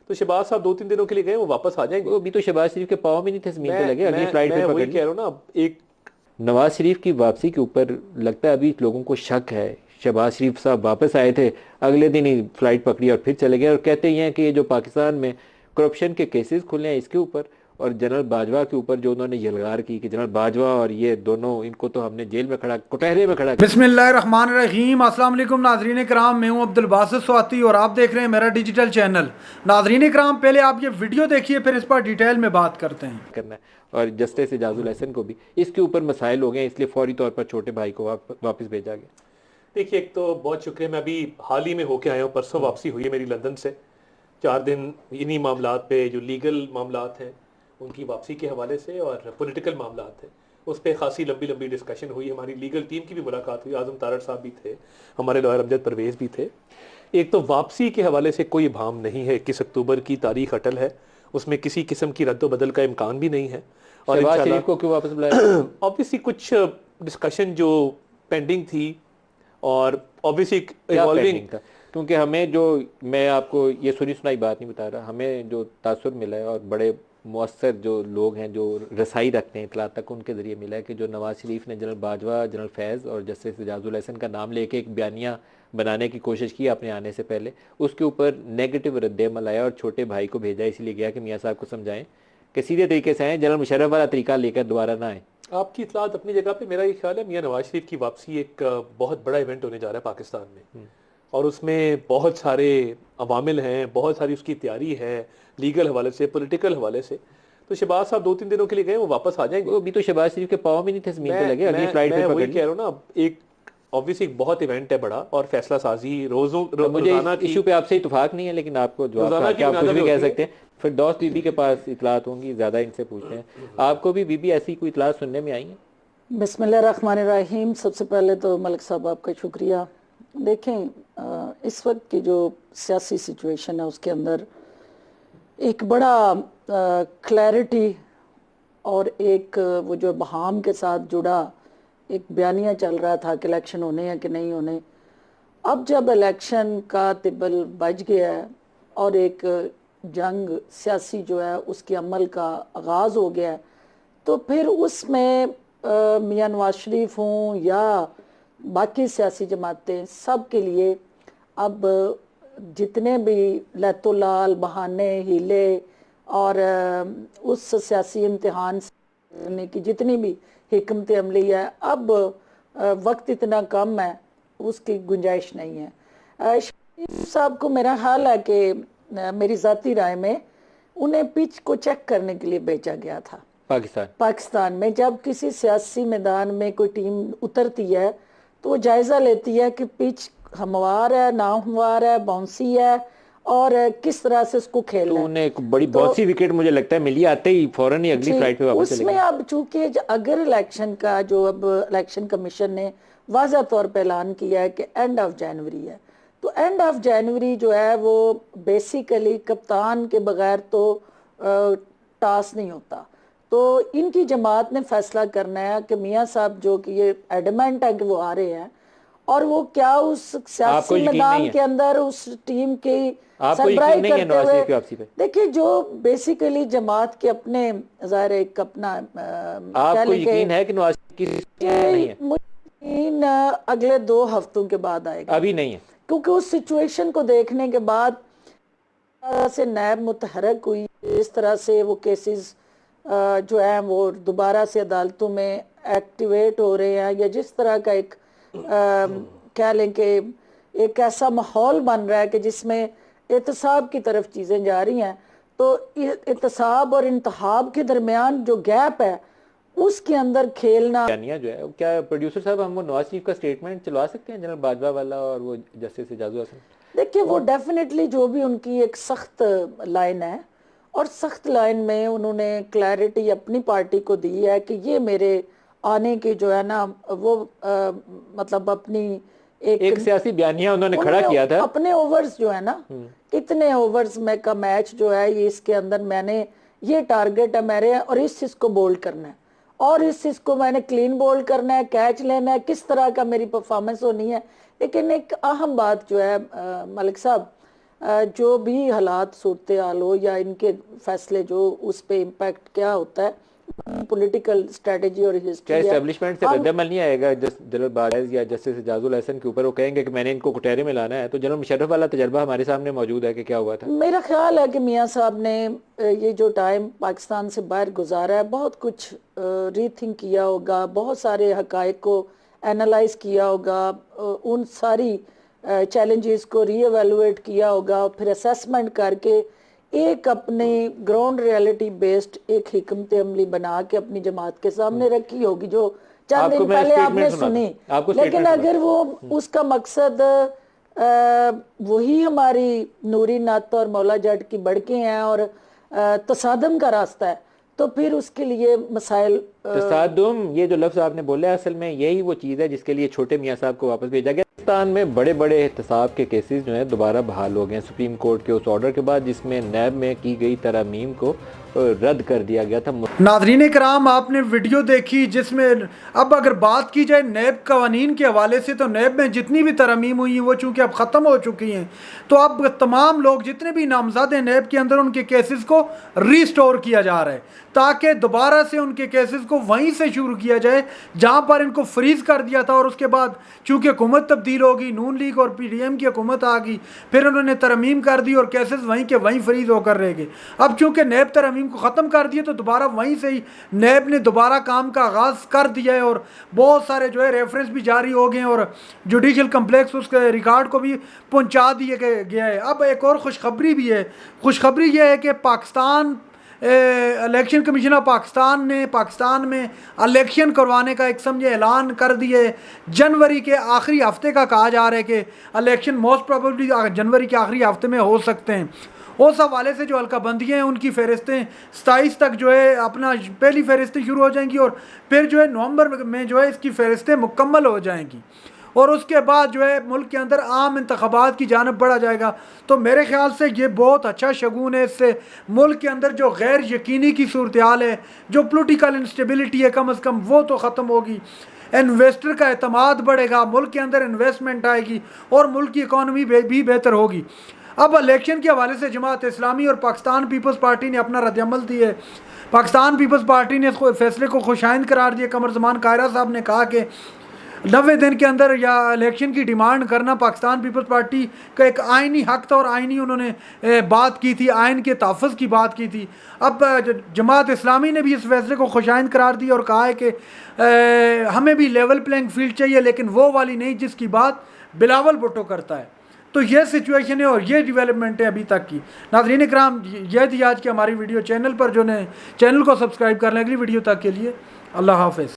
तो शहबाज साहब 2-3 दिनों के लिए गए, वो वापस आ जाएंगे। वो भी तो शहबाज शरीफ के पाँव में नहीं थे जमीन पे लगे, अगली फ्लाइट मैं पे वही पकड़ कह ली। रहा हूँ ना, अब एक नवाज शरीफ की वापसी के ऊपर लगता है अभी लोगों को शक है। शहबाज शरीफ साहब वापस आए थे, अगले दिन ही फ्लाइट पकड़ी और फिर चले गए, और कहते ही हैं कि ये जो पाकिस्तान में करप्शन के केसेस खुले हैं इसके ऊपर, और जनरल बाजवा के ऊपर जो उन्होंने यलगार की कि जनरल बाजवा और ये दोनों, इनको तो हमने जेल में खड़ा, कुटहरे में खड़ा किया। बिस्मिल्लाहिर्रहमानिर्रहीम। अस्सलाम वालेकुम नाजरीन कराम, मैं हूं अब्दुल बासित स्वाति और आप देख रहे हैं मेरा डिजिटल चैनल। नाजरीन कराम, पहले आप ये वीडियो देखिए, फिर इस पर डिटेल में बात करते हैं। करना है। और जस्टिस एजाजुल हसन को भी इसके ऊपर मसाइल हो गए, इसलिए फौरी तौर पर छोटे भाई को वापस भेजा गया। देखिए, एक तो बहुत शुक्रिया, मैं अभी हाल ही में होके आया हूँ, परसों वापसी हुई है मेरी लंदन से। 4 दिन इन्हीं मामलात पे, जो लीगल मामलात हैं उनकी वापसी के हवाले से, और पॉलिटिकल मामलात हैं उस पर खासी लंबी लंबी डिस्कशन हुई। हमारी लीगल टीम की भी मुलाकात हुई, आजम तारड़ साहब भी थे, हमारे लॉयर अमजद परवेज़ भी थे। एक तो वापसी के हवाले से कोई इबाम नहीं है, 21 अक्टूबर की तारीख अटल है, उसमें किसी किस्म की रद्द बदल का इम्कान भी नहीं है। और शहबाज शरीफ को क्यों वापस बुलाया? ऑब्वियसली कुछ डिस्कशन जो पेंडिंग थी, और ऑब्वियसली क्या इवॉल्विंग पेंडिंग था? क्योंकि हमें जो, मैं आपको ये सुनी सुनाई बात नहीं बता रहा, हमें जो तासुर मिला है और बड़े मौसर जो लोग हैं जो रसाई रखते हैं इतला तक, उनके ज़रिए मिला है कि जो नवाज शरीफ ने जनरल बाजवा, जनरल फैज़ और जस्टिस एजाजुल हसन का नाम लेके एक बयानिया बनाने की कोशिश की अपने आने से पहले, उसके ऊपर नेगेटिव रद्द-ए-अमल आया और छोटे भाई को भेजा इसलिए गया कि मियाँ साहब को समझाएं कि सीधे तरीके से आएँ, जनरल मुशर्रफ वाला तरीका लेकर दोबारा ना आए। आपकी इतलात अपनी जगह पे। मेरा ये ख्याल है मियाँ नवाज शरीफ की वापसी एक बहुत बड़ा इवेंट होने जा रहा है पाकिस्तान में, और उसमें बहुत सारे अवामिल हैं, बहुत सारी उसकी तैयारी है, लीगल हवाले से, पॉलिटिकल हवाले से। तो शहबाज साहब 2-3 दिनों के लिए गए, वो वापस आ जाएंगे। वो भी तो शहबाज शरीफ के पाँव में नहीं थे जमीन पे लगे, अगली फ्लाइट पे मैं वही पकड़ कह ली। रहा हूँ ना, अब एक ऑब्वियसली एक बहुत इवेंट है बड़ा, और फैसला साजी अब मुझे रोजाना इस की, इशू पे आपसे इतफाक नहीं है, लेकिन आपको जवाब रोजाना की क्या, आप कुछ मुनाजा में भी कह होती है। सकते हैं। फिर दोस्त बीबी के पास इतलात होंगी, ज़्यादा इनसे पूछते हैं। आपको भी बीबी ऐसी कोई इतलात सुनने में आई है? बिस्मिल्लाहिर्रहमानिर्रहीम। सबसे पहले तो मलिक साहब आपका शुक्रिया। देखें, इस वक्त की जो सियासी सिचुएशन है उसके अंदर एक बड़ा क्लैरिटी और एक वो जो बहाम के साथ जुड़ा एक बयानिया चल रहा था कि इलेक्शन होने हैं कि नहीं होने। अब जब इलेक्शन का तिब्बल बज गया है और एक जंग सियासी जो है उसके अमल का आगाज़ हो गया है, तो फिर उसमें मियां नवाज शरीफ हों या बाकी सियासी जमातें, सब के लिए अब जितने भी लैतोलाल बहाने हीले और उस सियासी इम्तिहान से करने की जितनी भी हिकमत अमली है, अब वक्त इतना कम है, उसकी गुंजाइश नहीं है। शरीफ साहब को मेरा ख्याल है कि मेरी ज़ाती राय में उन्हें पिच को चेक करने के लिए भेजा गया था। पाकिस्तान में जब किसी सियासी मैदान में कोई टीम उतरती है तो वो जायज़ा लेती है कि पिच हमवार है, ना हमवार है, बाउंसी है, और किस तरह से उसको खेलना तो है। उन्हें एक बड़ी बहुत सी विकेट मुझे लगता है मिली, आते ही फौरन ही अगली फ्लाइट पे वापस चले उसमें गए। अब चूंकि अगर इलेक्शन का जो अब इलेक्शन कमीशन ने वाज़ा तौर पर ऐलान किया है कि एंड ऑफ जनवरी है, तो एंड ऑफ जनवरी जो है वो बेसिकली कप्तान के बगैर तो टास नहीं होता। तो इनकी जमात ने फैसला करना है कि मियाँ साहब जो कि ये एडमेंट है कि वो आ रहे हैं, और वो क्या उस सियासी मैदान के अंदर उस टीम की सरबराही करते हुए, देखिए जो बेसिकली जमात के अपने ज़ाहिर एक अपना आपको यकीन है कि नवाज की नहीं है? मुझे अगले 2 हफ्तों के बाद आएगा, अभी नहीं है, क्योंकि उस सिचुएशन को देखने के बाद से नैब मुतहरक हुई, इस तरह से वो केसेस जो है वो दोबारा से अदालतों में एक्टिवेट हो रहे हैं, या जिस तरह का एक कह लें कि एक ऐसा माहौल बन रहा है कि जिसमें एहतसाब की तरफ चीज़ें जा रही हैं। तो एहतसाब और इंतहाब के दरमियान जो गैप है उसके अंदर खेलना जो है, क्या प्रोड्यूसर साहब हम वो नवाज शरीफ का स्टेटमेंट चलवा सकते हैं, जनरल बाजवा वाला और वो जस्टिस एजाजुल हसन? देखिए, वो डेफिनेटली जो भी उनकी एक सख्त लाइन है, और सख्त लाइन में उन्होंने क्लैरिटी अपनी पार्टी को दी है कि ये मेरे आने की जो है ना वो मतलब अपनी एक सियासी बयानिया उन्होंने खड़ा किया था, अपने ओवर्स जो है ना, इतने ओवर्स में का मैच जो है ये, इसके अंदर मैंने ये टारगेट है मेरे, और इस चीज को बोल्ड करना है, और इस चीज को मैंने क्लीन बोल्ड करना है, कैच लेना है, किस तरह का मेरी परफॉर्मेंस होनी है। लेकिन एक अहम बात जो है मलिक साहब, जो भी हालात सूरत हाल हो या इनके फैसले जो उस पे इम्पैक्ट क्या होता है, पॉलिटिकल स्ट्रेटजी और क्या हिस्ट्री एस्टेब्लिशमेंट से रद्दमल नहीं आएगा जनरल बाज या जस्टिस एजाजुल हसन के ऊपर? वो कहेंगे कि मैंने इनको कुटेरे में लाना है। तो जनरल मुशर्रफ वाला तजर्बा हमारे सामने मौजूद है कि क्या हुआ था। मेरा ख्याल है कि मियाँ साहब ने ये जो टाइम पाकिस्तान से बाहर गुजारा है, बहुत कुछ रीथिंक किया होगा, बहुत सारे हकायक को एनालाइज किया होगा, उन सारी चैलेंजेस को रीएवैल्यूएट किया होगा, फिर असेसमेंट करके एक अपने ग्राउंड रियलिटी बेस्ड एक हिकमत अमली बना के अपनी जमात के सामने रखी होगी, जो चंद दिन पहले आपने सुनी। लेकिन अगर वो उसका मकसद वही हमारी नूरी नत और मौला जट की बढ़के हैं और तसादम का रास्ता है, तो फिर उसके लिए मसाइल तसादुम, ये जो लफ्ज़ आपने बोला असल में यही वो चीज़ है जिसके लिए छोटे मियाँ साहब को वापस भेजा गया। पाकिस्तान में बड़े बड़े एहतसाब के केसेस जो हैं दोबारा बहाल हो गए सुप्रीम कोर्ट के उस ऑर्डर के बाद जिसमें नैब में की गई तरमीम को रद्द कर दिया गया था। नाज़रीन कराम, आपने वीडियो देखी जिसमें अब अगर बात की जाए नैब कवानीन के हवाले से, तो नैब में जितनी भी तरमीम हुई हैं वो चूँकि अब ख़त्म हो चुकी हैं, तो अब तमाम लोग जितने भी नामज़द हैं नैब के अंदर उनके केसेस को रीस्टोर किया जा रहा है ताकि दोबारा से उनके केसेस को वहीं से शुरू किया जाए जहाँ पर इनको फ्रीज़ कर दिया था। और उसके बाद चूँकि हुकूमत तब्दील होगी, नून लीग और PDM की हुकूमत आ गई, फिर उन्होंने तरमीम कर दी और केसेस वहीं के वहीं फ्रीज़ होकर रह गए। अब चूँकि नैब तरमीम को ख़त्म कर दिए तो दोबारा वहीं से ही नैब ने दोबारा काम का आगाज़ कर दिया है और बहुत सारे जो है रेफरेंस भी जारी हो गए हैं और जुडिशल कम्प्लेक्स उसके रिकॉर्ड को भी पहुँचा दिया गया है। अब एक और खुशखबरी भी है। खुशखबरी यह है कि Pakistan election commission of Pakistan में इलेक्शन करवाने का एक समझे ऐलान कर दिए। जनवरी के आखिरी हफ्ते का कहा जा रहा है कि इलेक्शन मोस्ट प्रोबेबली जनवरी के आखिरी हफ्ते में हो सकते हैं। उस हवाले से जो हल्का बंदियाँ हैं उनकी फ़हरिस्तें 27 तक जो है अपना पहली फ़हरिस्तें शुरू हो जाएंगी और फिर जो है नवंबर में जो है इसकी फ़हरिस्तें मुकम्मल हो जाएंगी और उसके बाद जो है मुल्क के अंदर आम इंतखाबात की जानब बढ़ा जाएगा। तो मेरे ख्याल से ये बहुत अच्छा शगुन है। इससे मुल्क के अंदर जो गैर यकीनी की सूरत हाल है, जो पोलिटिकल इंस्टेबिलिटी है, कम अज़ कम वो तो ख़त्म होगी। इन्वेस्टर का एतमाद बढ़ेगा, मुल्क के अंदर इन्वेस्टमेंट आएगी और मुल्क की इकॉनमी भी बेहतर होगी। अब इलेक्शन के हवाले से जमात इस्लामी और पाकिस्तान पीपल्स पार्टी ने अपना रद्दअमल दिए। पाकिस्तान पीपल्स पार्टी ने इस फैसले को खुशाइंद करार दिया। कमर ज़मान कायरा साहब ने कहा कि 90 दिन के अंदर या इलेक्शन की डिमांड करना पाकिस्तान पीपल्स पार्टी का एक आइनी हक था और आइनी उन्होंने बात की थी, आइन के तहफ़्फ़ुज़ की बात की थी। अब जमात इस्लामी ने भी इस फैसले को खुशाइंद करार दिया और कहा है कि हमें भी लेवल प्लेइंग फील्ड चाहिए, लेकिन वो वाली नहीं जिसकी बात बिलावल भुट्टो करता है। तो ये सिचुएशन है और ये डेवलपमेंट है अभी तक की। नाज़रीन इकराम, यह थी आज की हमारी वीडियो। चैनल पर जो ने चैनल को सब्सक्राइब कर लें। अगली वीडियो तक के लिए अल्लाह हाफ़िज़।